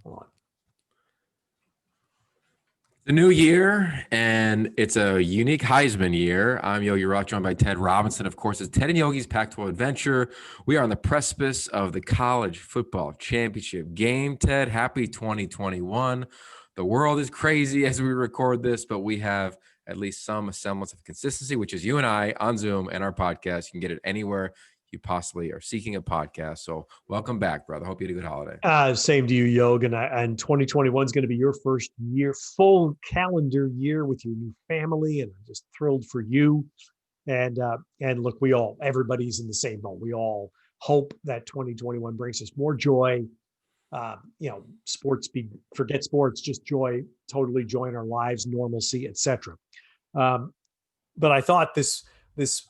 Hold on. The new year, and it's a unique Heisman year. I'm Yogi Roth, joined by Ted Robinson. Of course, it's Ted and Yogi's Pac-12 adventure. We are on the precipice of the college football championship game. Ted, happy 2021. The world is crazy as we record this, but we have at least some semblance of consistency, which is you and I on Zoom and our podcast. You can get it anywhere you possibly are seeking a podcast. So welcome back, brother. Hope you had a good holiday. Same to you, Yog. And 2021 is going to be your first year, full calendar year with your new family. And I'm just thrilled for you. And look, everybody's in the same boat. We all hope that 2021 brings us more joy. Forget sports, just joy, totally joy in our lives, normalcy, etc. But I thought this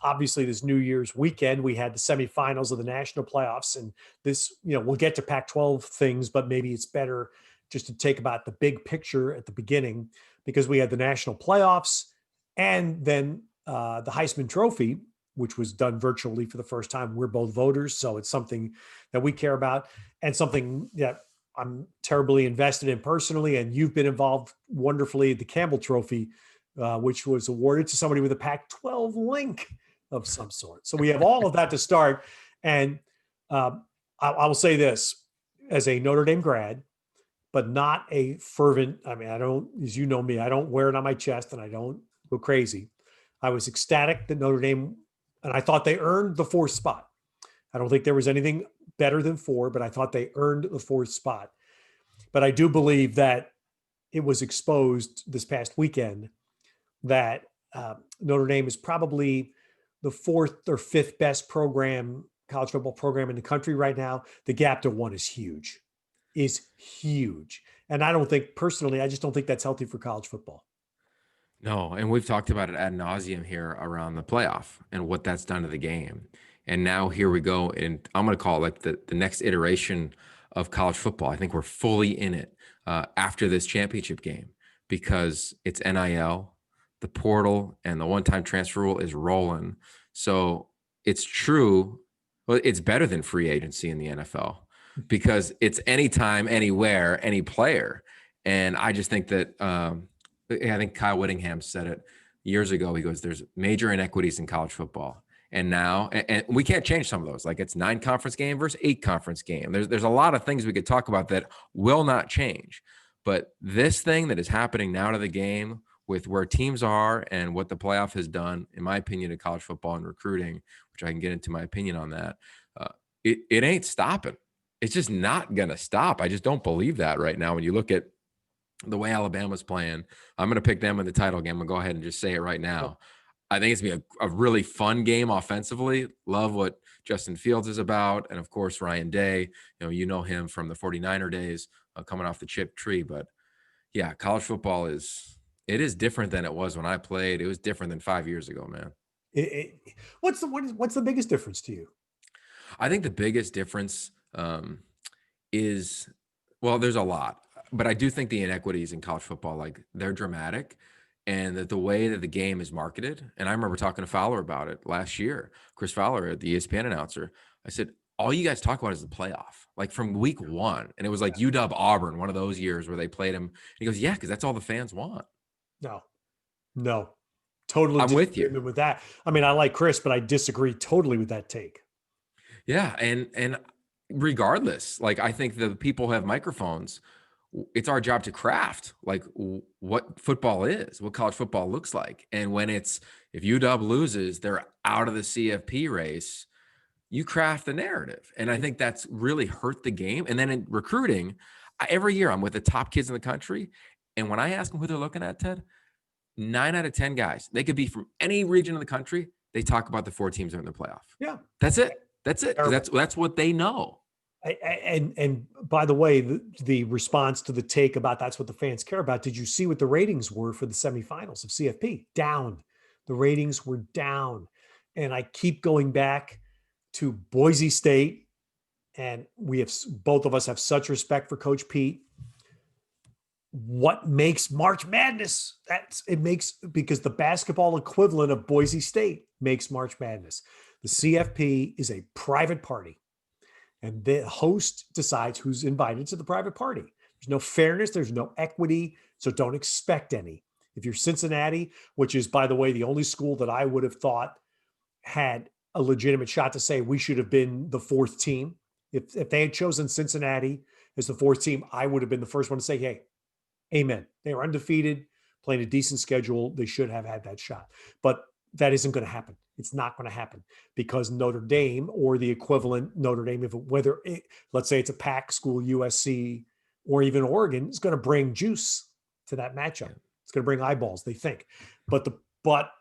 obviously this New Year's weekend, we had the semifinals of the national playoffs, and this, we'll get to Pac-12 things, but maybe it's better just to take about the big picture at the beginning, because we had the national playoffs and then the Heisman Trophy, which was done virtually for the first time. We're both voters, so it's something that we care about and something that I'm terribly invested in personally. And you've been involved wonderfully. The Campbell Trophy, which was awarded to somebody with a Pac-12 link of some sort. So we have all of that to start. And I will say this, as a Notre Dame grad, but not a fervent, I don't, as you know me, I don't wear it on my chest and I don't go crazy. I was ecstatic that Notre Dame, and I thought they earned the fourth spot. I don't think there was anything better than 4, but I thought they earned the 4th spot. But I do believe that it was exposed this past weekend that Notre Dame is probably the 4th or 5th best college football program in the country right now. The gap to 1 is huge. And I just don't think that's healthy for college football. No, and we've talked about it ad nauseum here around the playoff and what that's done to the game. And now here we go, and I'm going to call it like the next iteration of college football. I think we're fully in it after this championship game, because it's NIL, the portal, and the one-time transfer rule is rolling. So it's true. Well, it's better than free agency in the NFL, because it's anytime, anywhere, any player. And I just think that I think Kyle Whittingham said it years ago. He goes, there's major inequities in college football. And now, and we can't change some of those. Like, it's 9 conference game versus 8 conference game. There's a lot of things we could talk about that will not change. But this thing that is happening now to the game, with where teams are and what the playoff has done, in my opinion, to college football and recruiting, which I can get into my opinion on that, it ain't stopping. It's just not going to stop. I just don't believe that right now. When you look at the way Alabama's playing, I'm going to pick them in the title game. I'm going to go ahead and just say it right now. I think it's going to be a really fun game offensively. Love what Justin Fields is about. And, of course, Ryan Day. You know him from the 49er days, coming off the chip tree. But, yeah, college football is different than it was when I played. It was different than 5 years ago, man. What's the biggest difference to you? I think the biggest difference is, well, there's a lot. But I do think the inequities in college football, like, they're dramatic. And that the way that the game is marketed, and I remember talking to Fowler about it last year, Chris Fowler, the ESPN announcer. I said, all you guys talk about is the playoff, like from week 1. And it was like UW Auburn, one of those years where they played him. And he goes, yeah, because that's all the fans want. No, totally. I'm with you with that. I like Chris, but I disagree totally with that take. Yeah. And regardless, like, I think the people who have microphones, it's our job to craft like what football is, what college football looks like. And if UW loses, they're out of the CFP race, you craft the narrative. And I think that's really hurt the game. And then in recruiting, every year I'm with the top kids in the country. And when I ask them who they're looking at, Ted, 9 out of 10 guys, they could be from any region of the country. They talk about the 4 teams that are in the playoff. Yeah. That's it. That's what they know. And by the way, the response to the take about that's what the fans care about. Did you see what the ratings were for the semifinals of CFP? Down. The ratings were down. And I keep going back to Boise State, and both of us have such respect for Coach Pete. What makes March Madness? Because the basketball equivalent of Boise State makes March Madness. The CFP is a private party. And the host decides who's invited to the private party. There's no fairness. There's no equity. So don't expect any. If you're Cincinnati, which is, by the way, the only school that I would have thought had a legitimate shot to say we should have been the fourth team. If they had chosen Cincinnati as the fourth team, I would have been the first one to say, hey, amen. They were undefeated, playing a decent schedule. They should have had that shot. But that isn't going to happen. It's not going to happen because Notre Dame or the equivalent Notre Dame, let's say it's a Pac school, USC, or even Oregon, is going to bring juice to that matchup. It's going to bring eyeballs, they think. But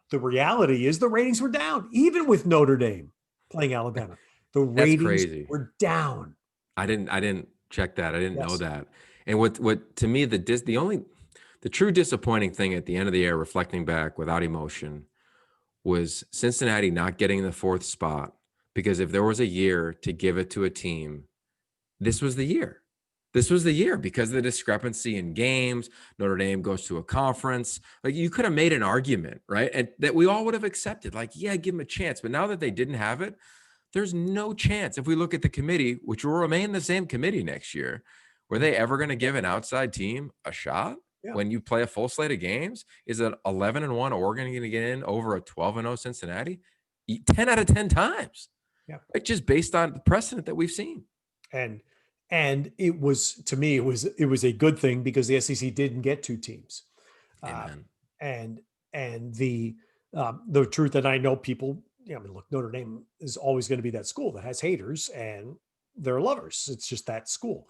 the reality is the ratings were down, even with Notre Dame playing Alabama. The ratings were down. I didn't check that. I didn't know that. And what to me, the true disappointing thing at the end of the year, reflecting back without emotion, was Cincinnati not getting the fourth spot, because if there was a year to give it to a team, this was the year. This was the year because of the discrepancy in games. Notre Dame goes to a conference. Like, you could have made an argument, right? And that we all would have accepted, like, yeah, give them a chance. But now that they didn't have it, there's no chance. If we look at the committee, which will remain the same committee next year, were they ever going to give an outside team a shot? Yeah. When you play a full slate of games? Is an 11-1 Oregon going to get in over a 12-0 Cincinnati? 10 out of 10 times. Yeah. Like, just based on the precedent that we've seen. And it was, to me, it was a good thing because the SEC didn't get two teams. And the truth that I know people, look, Notre Dame is always going to be that school that has haters and they're lovers. It's just that school.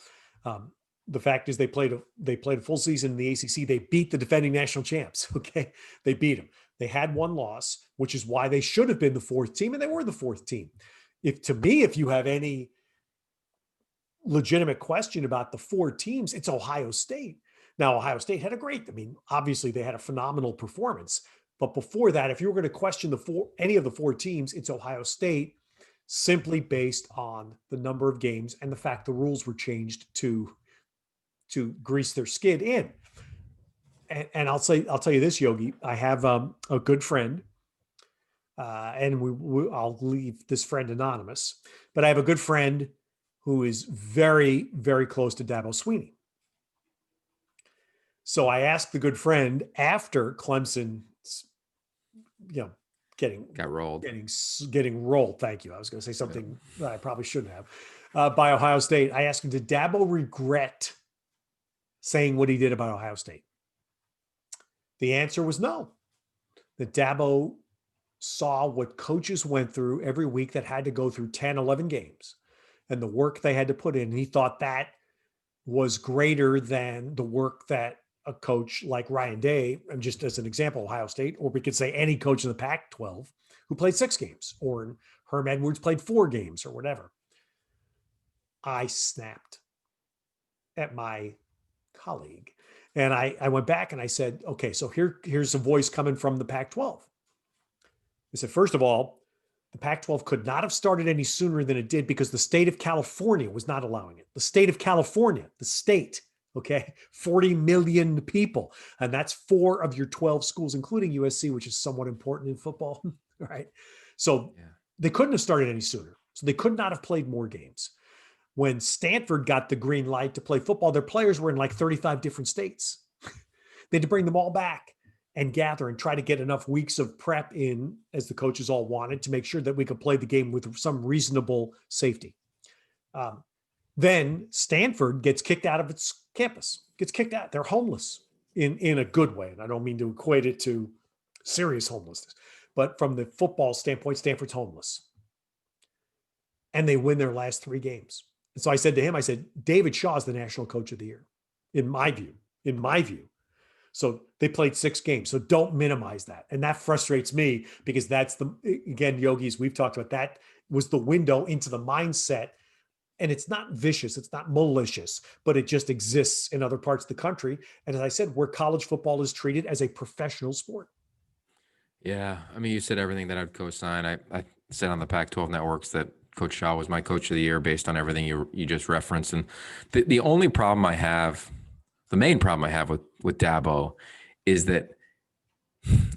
The fact is they played a full season in the ACC. They beat the defending national champs. Okay. They beat them. They had one loss, which is why they should have been the fourth team. And they were the fourth team. If you have any legitimate question about the four teams, it's Ohio State. Now, Ohio State had obviously they had a phenomenal performance, but before that, if you were going to question any of the four teams, it's Ohio State, simply based on the number of games and the fact the rules were changed to grease their skid in. And I'll tell you this, Yogi, I have a good friend, and I'll leave this friend anonymous, but I have a good friend who is very, very close to Dabo Swinney. So I asked the good friend after Clemson, getting rolled. Thank you. I was going to say something that I probably shouldn't have, by Ohio State. I asked him, did Dabo regret saying what he did about Ohio State? The answer was no. That Dabo saw what coaches went through every week that had to go through 10, 11 games and the work they had to put in. He thought that was greater than the work that a coach like Ryan Day, and just as an example, Ohio State, or we could say any coach in the Pac-12 who played 6 games, or Herm Edwards played 4 games or whatever. I snapped at my colleague. And I went back and I said, okay, so here's a voice coming from the Pac-12. I said, first of all, the Pac-12 could not have started any sooner than it did because the state of California was not allowing it. The state of California, the state, okay, 40 million people. And that's 4 of your 12 schools, including USC, which is somewhat important in football, right? So they couldn't have started any sooner. So they could not have played more games. When Stanford got the green light to play football, their players were in like 35 different states. They had to bring them all back and gather and try to get enough weeks of prep in, as the coaches all wanted, to make sure that we could play the game with some reasonable safety. Then Stanford gets kicked out of its campus, gets kicked out. They're homeless in a good way. And I don't mean to equate it to serious homelessness, but from the football standpoint, Stanford's homeless. And they win their last 3 games. And so I said to him, David Shaw is the national coach of the year, in my view. So they played 6 games. So don't minimize that. And that frustrates me because that's again, Yogis, we've talked about, that was the window into the mindset. And it's not vicious, it's not malicious, but it just exists in other parts of the country. And as I said, where college football is treated as a professional sport. Yeah. I mean, you said everything that I'd co-sign. I said on the Pac-12 networks that Coach Shaw was my coach of the year based on everything you just referenced. And the only problem I have, the main problem I have with Dabo is that,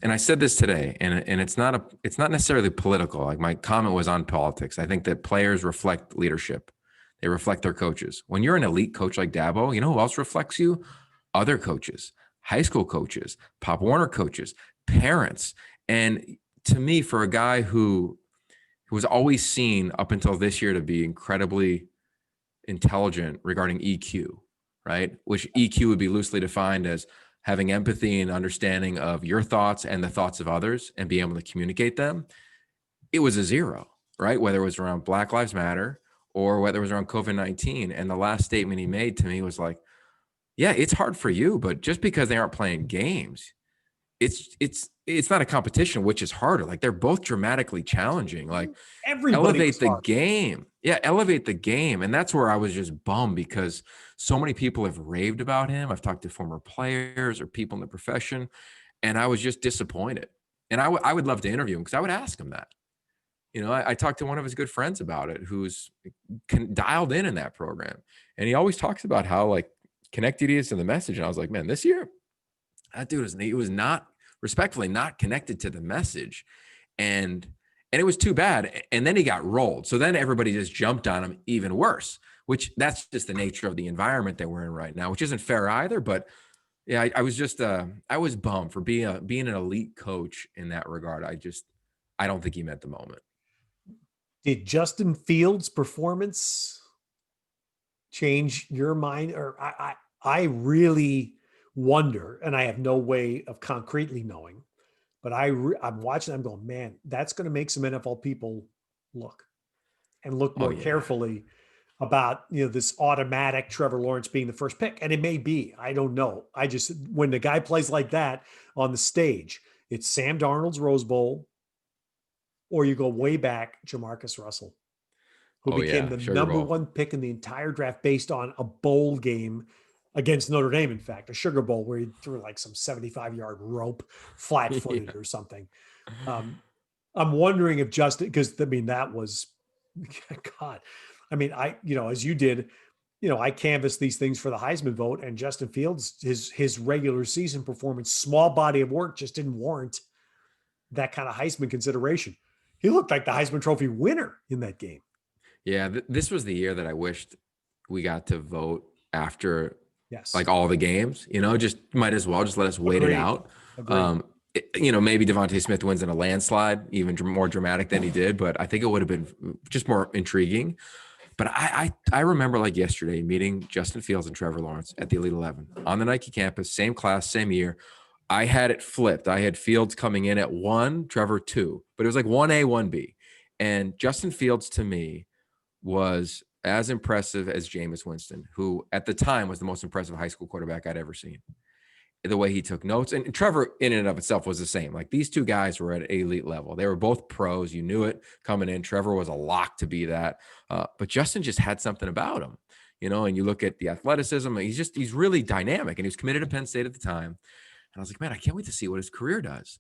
and I said this today, and it's not necessarily political. Like, my comment was on politics. I think that players reflect leadership. They reflect their coaches. When you're an elite coach like Dabo, you know who else reflects you? Other coaches, high school coaches, Pop Warner coaches, parents. And to me, for a guy who was always seen up until this year to be incredibly intelligent regarding EQ, right? Which EQ would be loosely defined as having empathy and understanding of your thoughts and the thoughts of others and being able to communicate them. It was a zero, right? Whether it was around Black Lives Matter or whether it was around COVID-19. And the last statement he made to me was like, yeah, it's hard for you, but just because they aren't playing games, it's not a competition, which is harder. Like they're both dramatically challenging. Like Everybody was elevate the hard. game. Yeah, elevate the game. And that's where I was just bummed because so many people have raved about him. I've talked to former players or people in the profession, and I was just disappointed. And I would love to interview him because I would ask him that. You know, I talked to one of his good friends about it who's dialed in that program. And he always talks about how like connected he is to the message. And I was like, man, this year, that dude was not respectfully not connected to the message. And it was too bad. And then he got rolled. So then everybody just jumped on him even worse, which that's just the nature of the environment that we're in right now, which isn't fair either. But yeah, I was just I was bummed for being an elite coach in that regard. I don't think he met the moment. Did Justin Fields' performance change your mind? Or I really wonder, and I have no way of concretely knowing, but I'm watching, I'm going, man, that's going to make some NFL people look Oh more yeah. carefully about, this automatic Trevor Lawrence being the first pick. And it may be, I don't know. I just, when the guy plays like that on the stage, it's Sam Darnold's Rose Bowl, or you go way back, Jamarcus Russell, who Oh became yeah. the Sugar number Bowl. one pick in the entire draft based on a bowl game against Notre Dame, in fact, a Sugar Bowl where he threw like some 75-yard rope, flat Yeah. footed or something. Um, I'm wondering if Justin, because I mean, that was, God, I mean, as you did, I canvassed these things for the Heisman vote, and Justin Fields, his regular season performance, small body of work, just didn't warrant that kind of Heisman consideration. He looked like the Heisman Trophy winner in that game. Yeah. This was the year that I wished we got to vote after Yes. like all the games, just might as well just let us wait it Agreed. out. Agreed. Maybe Devontae Smith wins in a landslide, even more dramatic than he did, but I think it would have been just more intriguing. But I remember like yesterday meeting Justin Fields and Trevor Lawrence at the Elite 11 on the Nike campus, same class, same year. I had it flipped. I had Fields coming in at 1, Trevor 2, but it was like 1A, 1B. And Justin Fields to me was as impressive as Jameis Winston, who at the time was the most impressive high school quarterback I'd ever seen. The way he took notes, and Trevor in and of itself was the same. Like these two guys were at elite level. They were both pros. You knew it coming in. Trevor was a lock to be that. But Justin just had something about him, and you look at the athleticism, he's really dynamic, and he was committed to Penn State at the time. And I was like, man, I can't wait to see what his career does.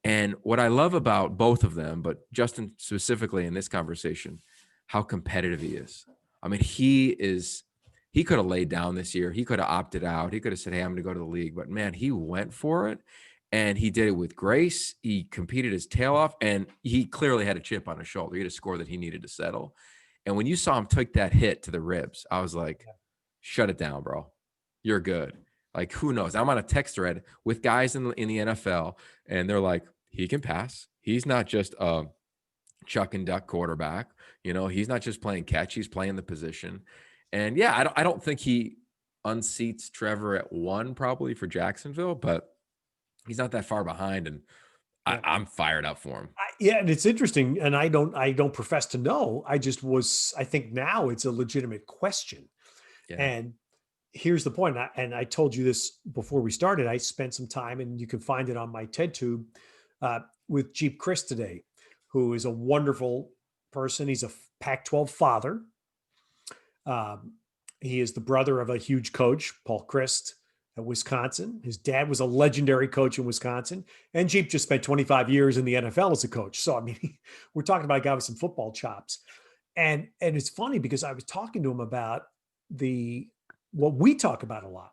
And what I love about both of them, but Justin specifically in this conversation, how competitive he is. I mean, he could have laid down this year. He could have opted out. He could have said, hey, I'm going to go to the league. But man, he went for it, and he did it with grace. He competed his tail off, and he clearly had a chip on his shoulder. He had a score that he needed to settle. And when you saw him take that hit to the ribs, I was like, shut it down, bro. You're good. Like, who knows? I'm on a text thread with guys in the NFL, and they're like, he can pass. He's not just a chuck and duck quarterback. He's not just playing catch. He's playing the position. And yeah, I don't think he unseats Trevor at 1 probably for Jacksonville, but he's not that far behind, and Yeah. I'm fired up for him. Yeah, and it's interesting, and I don't profess to know. I think now it's a legitimate question. Yeah. And here's the point, and I told you this before we started. I spent some time, and you can find it on my TED Tube, with Jeep Chris today, who is a wonderful person. He's a Pac-12 father. He is the brother of a huge coach, Paul Christ, at Wisconsin. His dad was a legendary coach in Wisconsin, and Jeep just spent 25 years in the NFL as a coach. So, I mean, we're talking about a guy with some football chops. And it's funny because I was talking to him about what we talk about a lot,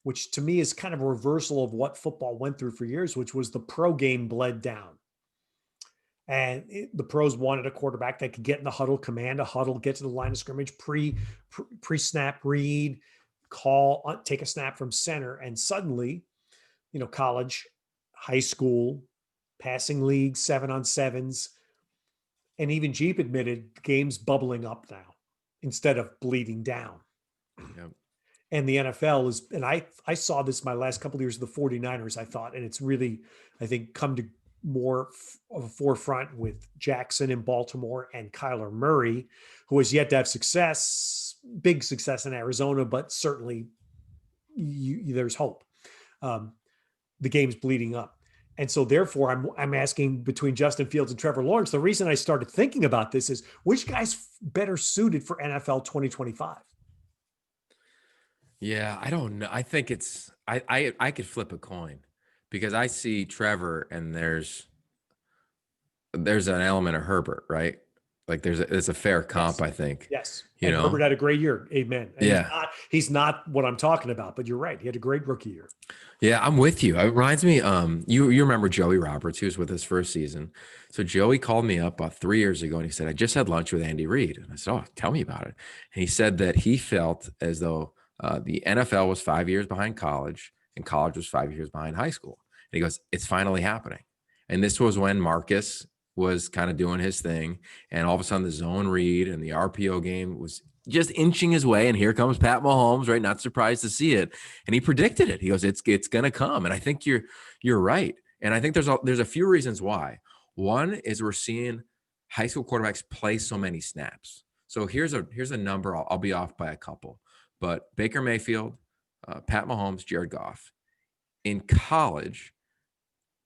which to me is kind of a reversal of what football went through for years, which was the pro game bled down. And the pros wanted a quarterback that could get in the huddle, command a huddle, get to the line of scrimmage, pre snap read, call, take a snap from center. And suddenly, college, high school, passing leagues, 7-on-7s, and even Jeep admitted the game's bubbling up now instead of bleeding down. Yep. And the NFL is, and I saw this my last couple of years of the 49ers, I thought, and it's really, I think, come to more of a forefront with Jackson in Baltimore and Kyler Murray, who has yet to have success, big success in Arizona, but certainly there's hope. The game's bleeding up. And so therefore I'm asking between Justin Fields and Trevor Lawrence, the reason I started thinking about this is which guy's better suited for NFL 2025? Yeah, I don't know. I think I could flip a coin because I see Trevor and there's an element of Herbert, right? Like it's a fair comp, Yes. I think. Yes. You And know? Herbert had a great year. Amen. And Yeah. he's not what I'm talking about, but you're right. He had a great rookie year. Yeah, I'm with you. It reminds me, you remember Joey Roberts, who was with us first season. So Joey called me up about 3 years ago and he said, I just had lunch with Andy Reid. And I said, oh, tell me about it. And he said that he felt as though the NFL was 5 years behind college and college was 5 years behind high school. And he goes, it's finally happening. And this was when Marcus was kind of doing his thing. And all of a sudden the zone read and the RPO game was just inching his way. And here comes Pat Mahomes, right? Not surprised to see it. And he predicted it. He goes, it's going to come. And I think you're right. And I think there's a few reasons why. One is we're seeing high school quarterbacks play so many snaps. So here's a number. I'll be off by a couple, but Baker Mayfield, Pat Mahomes, Jared Goff in college,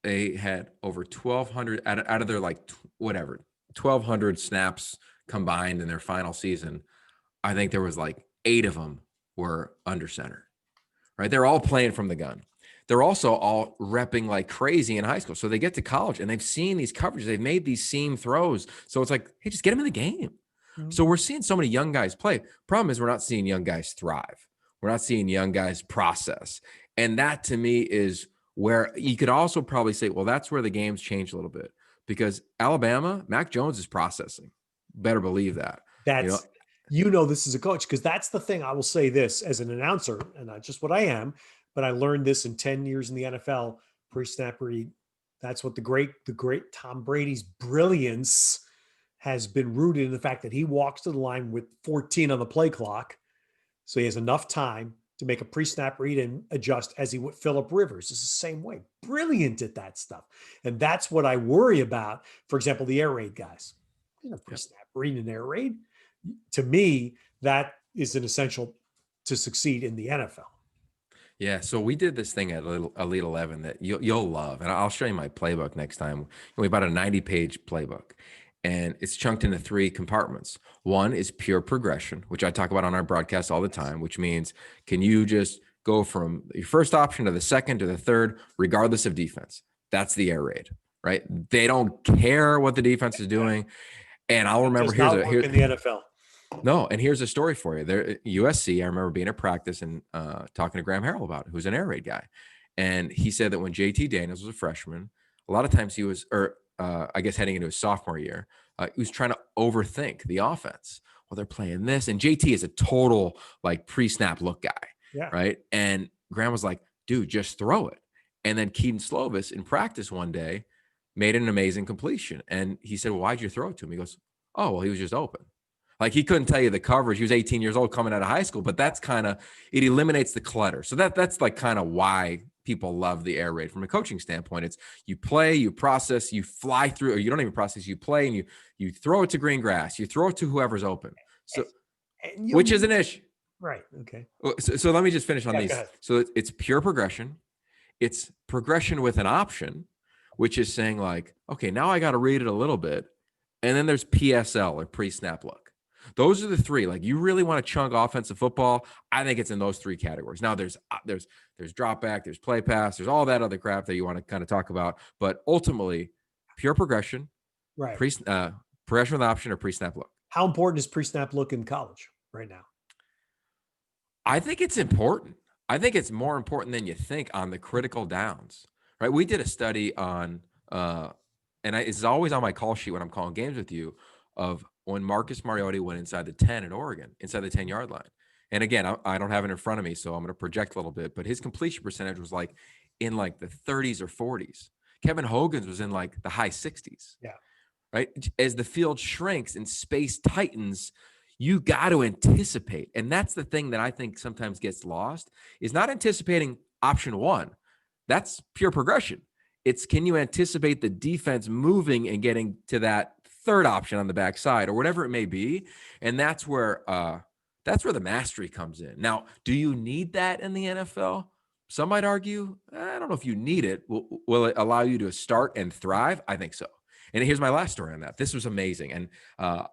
they had over 1,200 out of their 1,200 snaps combined in their final season. I think there was 8 of them were under center, right? They're all playing from the gun. They're also all repping like crazy in high school. So they get to college and they've seen these coverages. They've made these seam throws. So it's like, hey, just get them in the game. Mm-hmm. So we're seeing so many young guys play. Problem is we're not seeing young guys thrive. We're not seeing young guys process. And that to me is where you could also probably say, well, that's where the game's changed a little bit because Alabama, Mac Jones is processing. Better believe that. That's, this as a coach, because that's the thing. I will say this as an announcer, and not just what I am, but I learned this in 10 years in the NFL, pre-snap read. That's what the great Tom Brady's brilliance has been rooted in the fact that he walks to the line with 14 on the play clock. So he has enough time to make a pre-snap read and adjust as he would. Phillip Rivers is the same way. Brilliant at that stuff. And that's what I worry about. For example, the air raid guys. Pre-snap read and air raid. To me, that is an essential to succeed in the NFL. Yeah, so we did this thing at Elite 11 that you'll love, and I'll show you my playbook next time. We bought a 90-page playbook, and it's chunked into 3 compartments. One is pure progression, which I talk about on our broadcast all the time, which means can you just go from your first option to the second to the third, regardless of defense? That's the air raid, right? They don't care what the defense is doing. And I'll remember here's in the NFL. No, and here's a story for you. There, USC, I remember being at practice and talking to Graham Harrell about it, who's an air raid guy. And he said that when JT Daniels was a freshman, a lot of times he was, I guess heading into his sophomore year, he was trying to overthink the offense. Well, they're playing this. And JT is a total pre-snap look guy, right? And Graham was like, dude, just throw it. And then Keaton Slovis in practice one day made an amazing completion. And he said, well, why'd you throw it to him? He goes, oh, well, he was just open. He couldn't tell you the coverage. He was 18 years old coming out of high school, but that's it eliminates the clutter. So that's kind of why people love the air raid from a coaching standpoint. It's you play, you process, you fly through, or you don't even process, you play and you throw it to green grass, you throw it to whoever's open. So, which is an issue. Right. Okay. So let me just finish on these. So it's pure progression. It's progression with an option, which is saying okay, now I got to read it a little bit. And then there's PSL or pre-snap look. Those are the 3. You really want to chunk offensive football. I think it's in those 3 categories. Now there's drop back, there's play pass, there's all that other crap that you want to kind of talk about. But ultimately, pure progression, right? Progression with option or pre-snap look. How important is pre-snap look in college right now? I think it's important. I think it's more important than you think on the critical downs. Right? We did a study on and it's always on my call sheet when I'm calling games with you, of when Marcus Mariota went inside the 10 at Oregon, inside the 10-yard line. And again, I don't have it in front of me, so I'm going to project a little bit, but his completion percentage was like in like the 30s or 40s. Kevin Hogan's was in like the high 60s. Yeah. Right? As the field shrinks and space tightens, you got to anticipate. And that's the thing that I think sometimes gets lost, is not anticipating option one. That's pure progression. It's, can you anticipate the defense moving and getting to that third option on the backside or whatever it may be? And that's where the mastery comes in. Now, do you need that in the NFL? Some might argue, I don't know if you need it. Will it allow you to start and thrive? I think so. And here's my last story on that. This was amazing, and I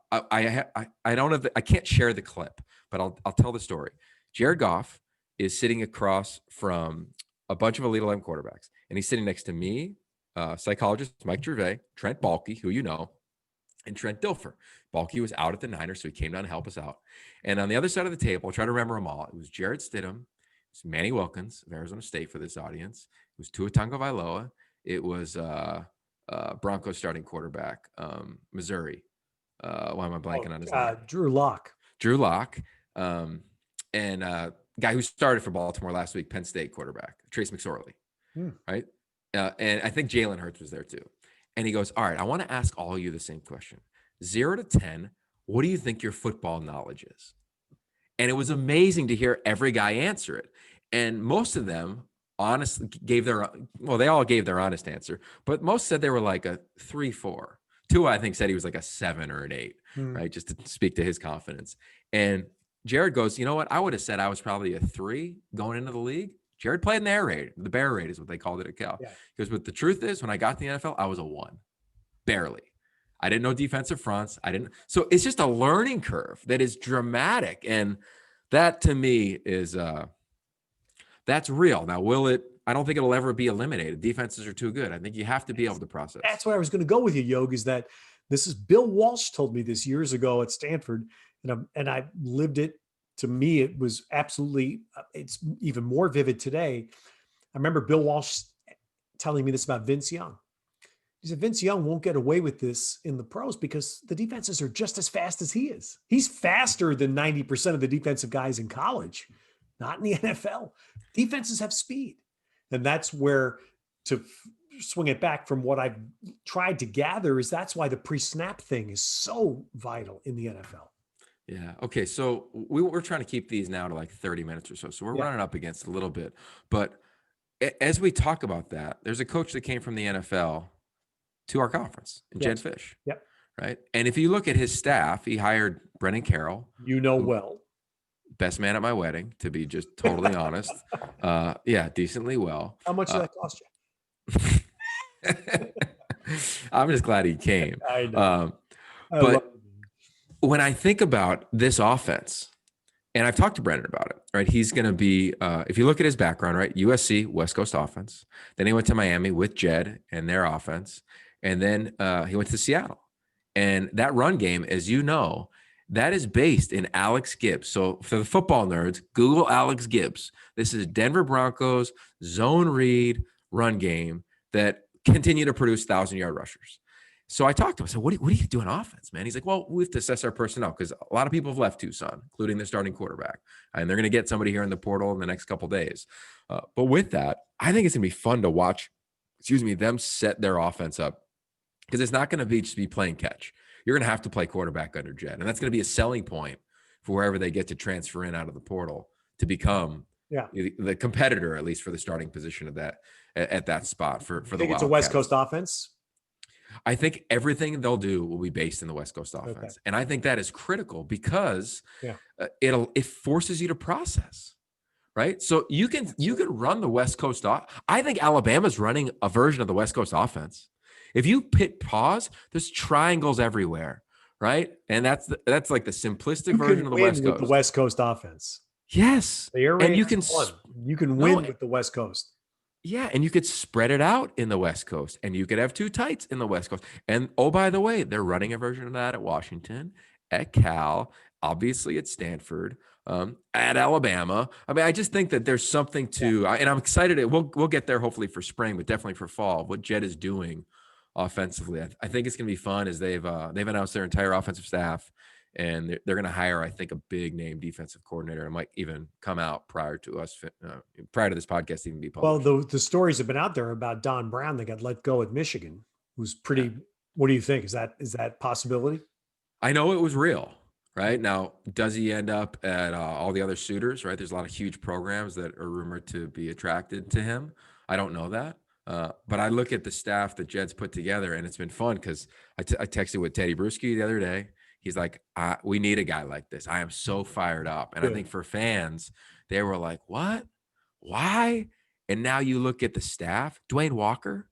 don't have I can't share the clip, but I'll tell the story. Jared Goff is sitting across from a bunch of Elite 11 quarterbacks, and he's sitting next to me, psychologist Mike Gervais, Trent Baalke, who you know, and Trent Dilfer. Baalke was out at the Niners, so he came down to help us out. And on the other side of the table, I'll try to remember them all. It was Jarrett Stidham, it was Manny Wilkins of Arizona State for this audience. It was Tua Tagovailoa. It was Broncos starting quarterback, Missouri. Why am I blanking on his name? Drew Lock. Drew Lock. And guy who started for Baltimore last week, Penn State quarterback, Trace McSorley. Right? And I think Jalen Hurts was there too. And he goes, all right, I want to ask all of you the same question. 0 to 10, what do you think your football knowledge is? And it was amazing to hear every guy answer it. And most of them honestly they all gave their honest answer, but most said they were like a 3-4. Tua, I think, said he was like a 7 or an 8, right? Just to speak to his confidence. And Jared goes, you know what? I would have said I was probably a 3 going into the league. Jared played in the air raid. The bear raid is what they called it at Cal. Yeah. Because but the truth is, when I got to the NFL, I was a 1. Barely. I didn't know defensive fronts. So it's just a learning curve that is dramatic. And that to me is that's real. Now, I don't think it'll ever be eliminated. Defenses are too good. I think you have to be able to process. That's where I was going to go with you, Yogi, is that this is Bill Walsh told me this years ago at Stanford, and I lived it. To me, it was absolutely, it's even more vivid today. I remember Bill Walsh telling me this about Vince Young. He said, Vince Young won't get away with this in the pros because the defenses are just as fast as he is. He's faster than 90% of the defensive guys in college, not in the NFL. Defenses have speed. And that's where, to swing it back from what I've tried to gather, is that's why the pre-snap thing is so vital in the NFL. Yeah. Okay. So we're trying to keep these now to like 30 minutes or so. So we're running up against a little bit. But as we talk about that, there's a coach that came from the NFL to our conference, Jed Fish. Yep. Right. And if you look at his staff, he hired Brennan Carroll. Well. Best man at my wedding, to be just totally honest. Yeah, decently well. How much did that cost you? I'm just glad he came. I know. But when I think about this offense, and I've talked to Brennan about it, right? He's going to be, if you look at his background, right? USC, West Coast offense. Then he went to Miami with Jed and their offense. And then he went to Seattle. And that run game, as you know, that is based in Alex Gibbs. So for the football nerds, Google Alex Gibbs. This is Denver Broncos zone read run game that continue to produce 1,000-yard rushers. So I talked to him. I said, what do you do on offense, man? He's like, well, we have to assess our personnel because a lot of people have left Tucson, including their starting quarterback. And they're going to get somebody here in the portal in the next couple of days. But with that, I think it's going to be fun to watch, them set their offense up, because it's not going to just be playing catch. You're going to have to play quarterback under Jed. And that's going to be a selling point for wherever they get to transfer in out of the portal to become the competitor, at least for the starting position of that at that spot for the Wildcats. It's a West Coast offense. I think everything they'll do will be based in the West Coast offense. Okay. And I think that is critical because it forces you to process, right? So you can run the West Coast off. I think Alabama's running a version of the West Coast offense. If you hit pause, there's triangles everywhere, right? And that's like the simplistic version of the West Coast. The West Coast offense. Yes. And you can win with the West Coast. Yeah, and you could spread it out in the West Coast, and you could have 2 tights in the West Coast. And oh, by the way, they're running a version of that at Washington, at Cal, obviously at Stanford, at Alabama. I mean, I just think that there's something to, and I'm excited. We'll get there hopefully for spring, but definitely for fall. What Jed is doing offensively. I think it's going to be fun as they've announced their entire offensive staff, and they're going to hire, I think, a big name defensive coordinator. It might even come out prior to this podcast even be Well, published. the stories have been out there about Don Brown that got let go at Michigan, who's Yeah. pretty. What do you think? Is that possibility? I know it was real. Right now, does he end up at all the other suitors? Right, there's a lot of huge programs that are rumored to be attracted to him. I don't know that, but I look at the staff that Jed's put together, and it's been fun because I texted with Teddy Bruschi the other day. He's like, "We need a guy like this. I am so fired up." And I think Good. for fans, they were like, "What? Why?" And now you look at the staff, Dwayne Walker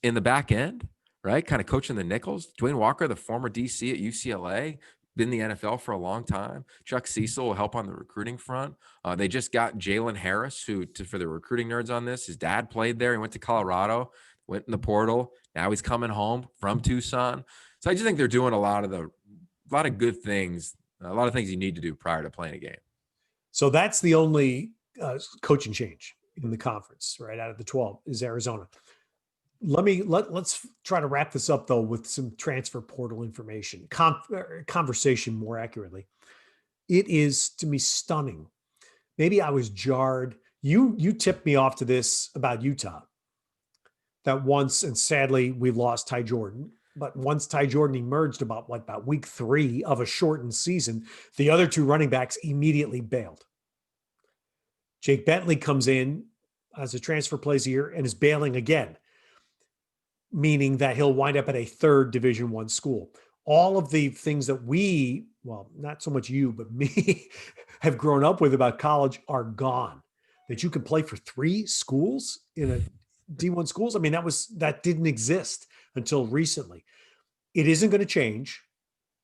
in the back end, right? Kind of coaching the nickels. Dwayne Walker, the former DC at UCLA, been in the NFL for a long time. Chuck Cecil will help on the recruiting front. They just got Jalen Harris, for the recruiting nerds on this, his dad played there. He went to Colorado, went in the portal. Now he's coming home from Tucson. So I just think they're doing a lot of good things, a lot of things you need to do prior to playing a game. So that's the only coaching change in the conference, right? Out of the 12 is Arizona. Let's try to wrap this up though with some transfer portal information, conversation more accurately. It is to me stunning. Maybe I was jarred. You tipped me off to this about Utah. That once, and sadly we lost Ty Jordan. But once Ty Jordan emerged about week 3 of a shortened season, the other 2 running backs immediately bailed. Jake Bentley comes in as a transfer plays here and is bailing again, meaning that he'll wind up at a third Division I school. All of the things that we, well, not so much you, but me, have grown up with about college are gone. That you can play for 3 schools in a D1 schools. I mean, that didn't exist until recently. It isn't going to change,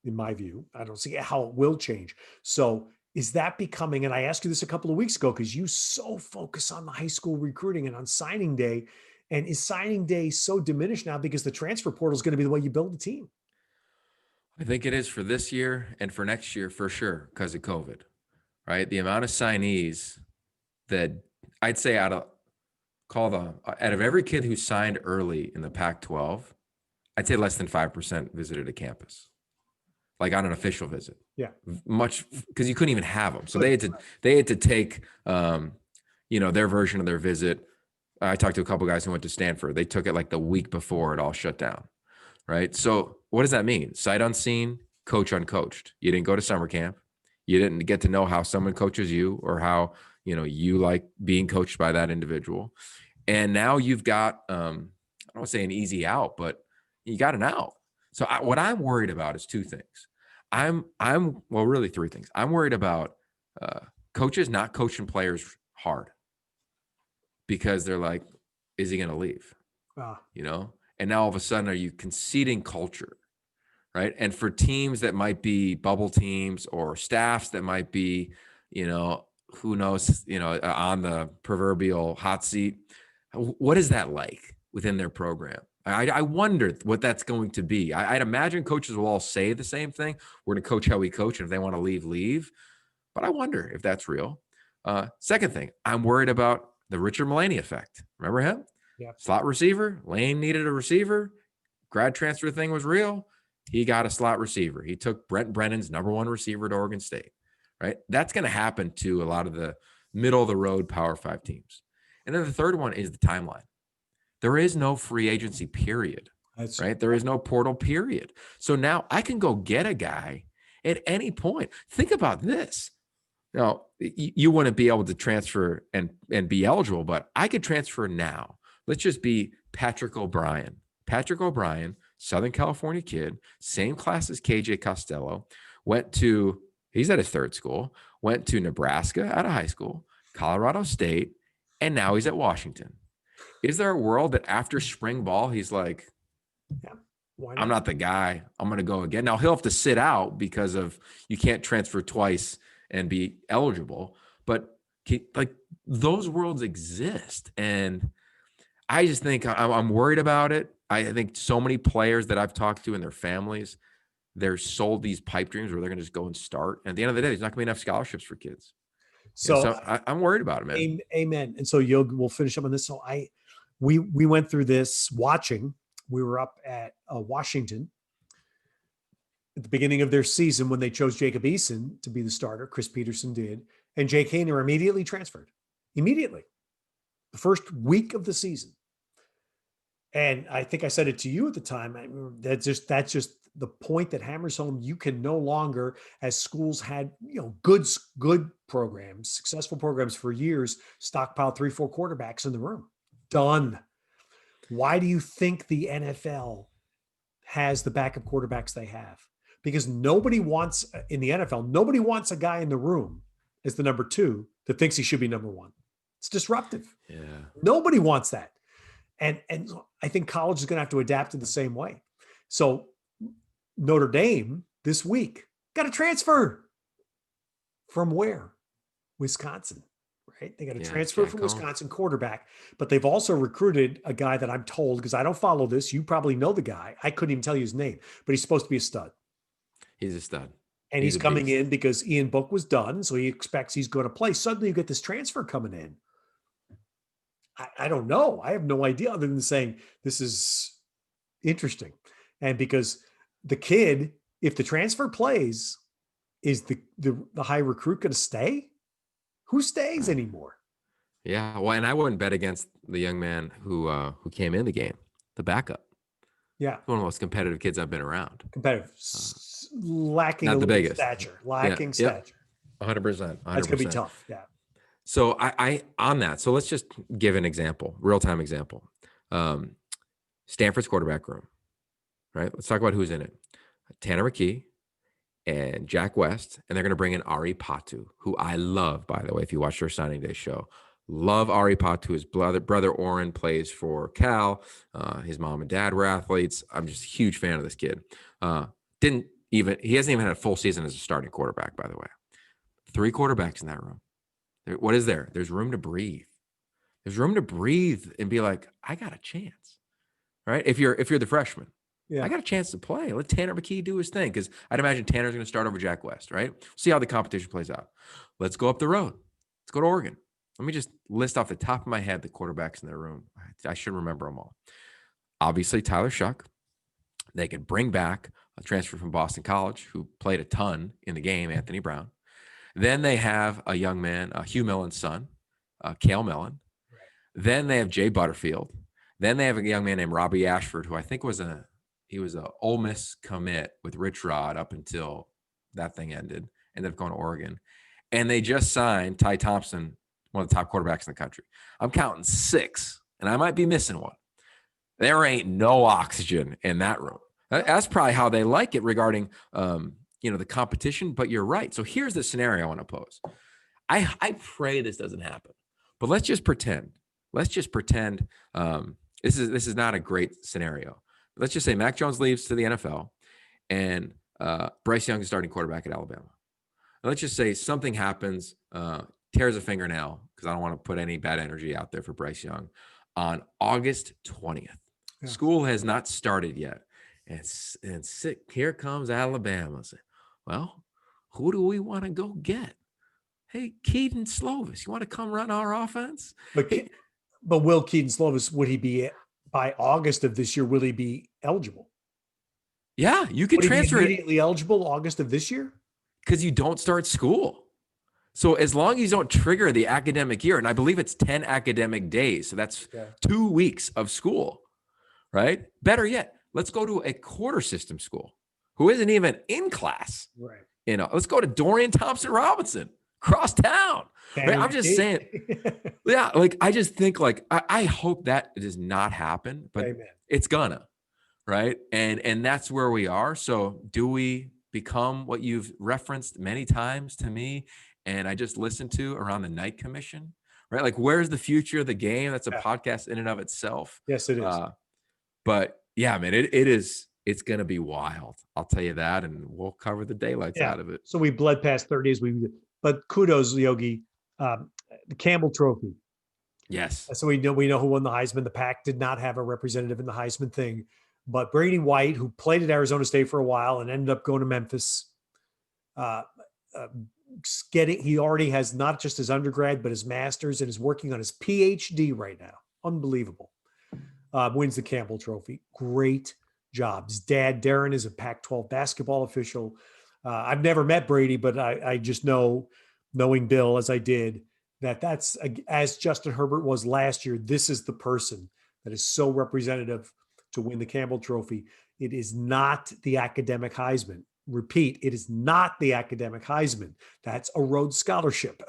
in my view. I don't see how it will change. So is that becoming, and I asked you this a couple of weeks ago, because you so focus on the high school recruiting and on signing day. And is signing day so diminished now because the transfer portal is going to be the way you build a team? I think it is for this year and for next year for sure because of COVID, right? The amount of signees that I'd say out of every kid who signed early in the Pac-12, I'd say less than 5% visited a campus, like on an official visit. Yeah, much because you couldn't even have them. So they had to take, their version of their visit. I talked to a couple guys who went to Stanford. They took it like the week before it all shut down, right? So what does that mean? Sight unseen, coach uncoached. You didn't go to summer camp. You didn't get to know how someone coaches you or how, you like being coached by that individual. And now you've got, I don't want to say an easy out, but you got an out. So what I'm worried about is 2 things. Really 3 things. I'm worried about coaches not coaching players hard because they're like, is he going to leave? And now all of a sudden, are you conceding culture? Right. And for teams that might be bubble teams or staffs that might be, who knows, on the proverbial hot seat, what is that like within their program? I wonder what that's going to be. I'd imagine coaches will all say the same thing. We're going to coach how we coach. And if they want to leave, leave. But I wonder if that's real. Second thing, I'm worried about the Richard Mulaney effect. Remember him? yeah. Slot receiver. Lane needed a receiver. Grad transfer thing was real. He got a slot receiver. He took Brent Brennan's #1 receiver to Oregon State, right? That's going to happen to a lot of the middle of the road Power 5 teams. And then the third one is the timeline. There is no free agency period, right? There is no portal period. So now I can go get a guy at any point. Think about this. Now, you wouldn't be able to transfer and be eligible, but I could transfer now. Let's just be Patrick O'Brien. Patrick O'Brien, Southern California kid, same class as KJ Costello, he's at his 3rd school, went to Nebraska out of high school, Colorado State, and now he's at Washington. Is there a world that after spring ball, he's like, Yeah, why not? I'm not the guy. I'm going to go again. Now he'll have to sit out because of you can't transfer twice and be eligible, but like those worlds exist. And I just think I'm worried about it. I think so many players that I've talked to and their families, they're sold these pipe dreams where they're going to just go and start. And at the end of the day, there's not going to be enough scholarships for kids. So I'm worried about it, man. Amen. And so Yogi, we'll finish up on this. So we went through this watching We were up at Washington at the beginning of their season when they chose Jacob Eason to be the starter. Chris Peterson did. And Jake Haener immediately transferred. Immediately. The first week of the season. And I think I said it to you at the time. That's just the point that hammers home. You can no longer, as schools had, good programs, successful programs for years, stockpile 3-4 quarterbacks in the room. Done. Why do you think the NFL has the backup quarterbacks they have? Because nobody wants in the NFL, nobody wants a guy in the room as the number 2 that thinks he should be number 1. It's disruptive. Yeah. Nobody wants that. And I think college is going to have to adapt in the same way. So Notre Dame this week got a transfer from where? Wisconsin, right? They got a transfer from Wisconsin quarterback, but they've also recruited a guy that I'm told, because I don't follow this. You probably know the guy. I couldn't even tell you his name, but he's supposed to be a stud. He's a stud. And he's coming in because Ian Book was done. So he expects he's going to play. Suddenly you get this transfer coming in. I don't know. I have no idea other than saying this is interesting. And because the kid, if the transfer plays, is the high recruit going to stay? Who stays anymore? Yeah. Well, and I wouldn't bet against the young man who came in the game, the backup. Yeah. One of the most competitive kids I've been around. Competitive. Lacking not a the little biggest. stature. Lacking stature. 100%. That's going to be tough. Yeah. So I on that. So let's just give an example, real-time example. Stanford's quarterback room, right? Let's talk about who's in it. Tanner McKee and Jack West, and they're going to bring in Ari Patu, who I love, by the way, if you watch their signing day show. Love Ari Patu. His brother Oren plays for Cal. His mom and dad were athletes. I'm just a huge fan of this kid. He hasn't even had a full season as a starting quarterback, by the way. 3 quarterbacks in that room. What is there? There's room to breathe. There's room to breathe and be like, I got a chance, right? If you're the freshman, I got a chance to play. Let Tanner McKee do his thing, because I'd imagine Tanner's going to start over Jack West, right? See how the competition plays out. Let's go up the road. Let's go to Oregon. Let me just list off the top of my head the quarterbacks in their room. I should remember them all. Obviously, Tyler Shuck. They could bring back a transfer from Boston College who played a ton in the game, Anthony Brown. Then they have a young man, Hugh Millen's son, Cale Millen. Right. Then they have Jay Butterfield. Then they have a young man named Robbie Ashford, who I think was a Ole Miss commit with Rich Rod up until that thing ended up going to Oregon. And they just signed Ty Thompson, one of the top quarterbacks in the country. I'm counting 6, and I might be missing one. There ain't no oxygen in that room. That's probably how they like it regarding the competition, but you're right. So here's the scenario I want to pose. I pray this doesn't happen, but let's just pretend. This is not a great scenario. Let's just say Mac Jones leaves to the NFL and Bryce Young is starting quarterback at Alabama. And let's just say something happens, tears a fingernail, because I don't want to put any bad energy out there for Bryce Young, on August 20th. Yeah. School has not started yet. And here comes Alabama. Well, who do we want to go get? Hey, Keaton Slovis, you want to come run our offense? But will Keaton Slovis, would he be by August of this year? Will he be eligible? Yeah, you can transfer immediately eligible August of this year because you don't start school. So as long as you don't trigger the academic year, and I believe it's 10 academic days, so that's 2 weeks of school, right? Better yet, let's go to a quarter system school who isn't even in class. Right. Let's go to Dorian Thompson-Robinson across town. Right? I'm just saying, I just think I hope that does not happen, but it's gonna, right? And that's where we are. So do we become what you've referenced many times to me and I just listened to around the Night Commission, right? Like, where's the future of the game? That's a podcast in and of itself. Yes, it is. But yeah, man, it's going to be wild. I'll tell you that. And we'll cover the daylights out of it. So we bled past 30 days. But kudos, Yogi, the Campbell Trophy. Yes. So we know who won the Heisman. The Pac did not have a representative in the Heisman thing, but Brady White, who played at Arizona State for a while and ended up going to Memphis, he already has not just his undergrad, but his master's, and is working on his PhD right now. Unbelievable. wins the Campbell Trophy. Great job. His dad, Darren, is a Pac-12 basketball official. I've never met Brady, but I just know, knowing Bill as I did, that's as Justin Herbert was last year. This is the person that is so representative to win the Campbell Trophy. It is not the academic Heisman. Repeat, it is not the academic Heisman. That's a Rhodes Scholarship.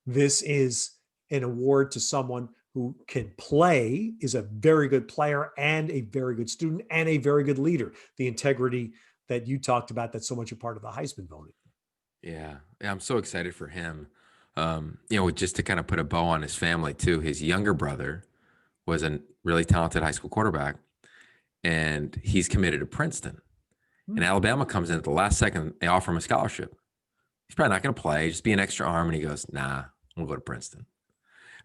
This is an award to someone who can play, is a very good player and a very good student and a very good leader. The integrity that you talked about, that's so much a part of the Heisman voting. Yeah, I'm so excited for him. Just to kind of put a bow on his family too. His younger brother was a really talented high school quarterback, and he's committed to Princeton. And Alabama comes in at the last second. They offer him a scholarship. He's probably not going to play, just be an extra arm. And he goes, nah, we'll go to Princeton.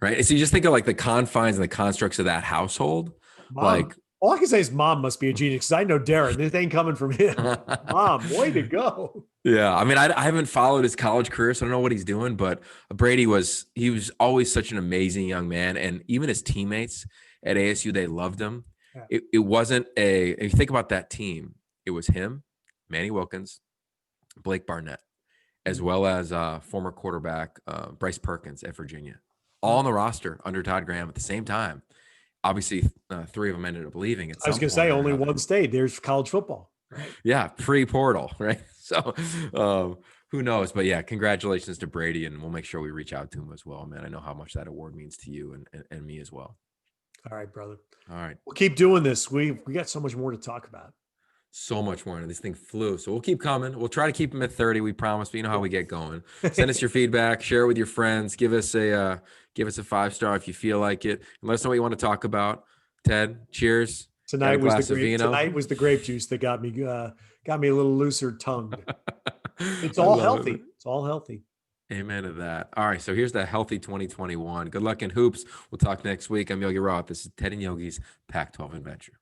Right. So you just think of like the confines and the constructs of that household. Mom, Like, all I can say is mom must be a genius, because I know Darren. This ain't coming from him. Mom, way to go. yeah. I mean, I haven't followed his college career, so I don't know what he's doing, but Brady was always such an amazing young man. And even his teammates at ASU, they loved him. Yeah. It wasn't if you think about that team, it was him, Manny Wilkins, Blake Barnett, as well as former quarterback Bryce Perkins at Virginia, all on the roster under Todd Graham at the same time. Obviously, 3 of them ended up leaving. I was going to say only one stayed. There's college football. Right? Yeah, pre-portal, right? So who knows? But yeah, congratulations to Brady, and we'll make sure we reach out to him as well, man. I know how much that award means to you and me as well. All right, brother. All right. We'll keep doing this. We got so much more to talk about. So much more. This thing flew. So we'll keep coming. We'll try to keep them at 30. We promise. But you know how we get going. Send us your feedback. Share it with your friends. Give us a 5-star if you feel like it. And let us know what you want to talk about. Ted, cheers. Tonight was the grape juice that got me a little looser tongued. It's all healthy. It's all healthy. Amen to that. All right. So here's the healthy 2021. Good luck in hoops. We'll talk next week. I'm Yogi Roth. This is Ted and Yogi's Pac-12 Adventure.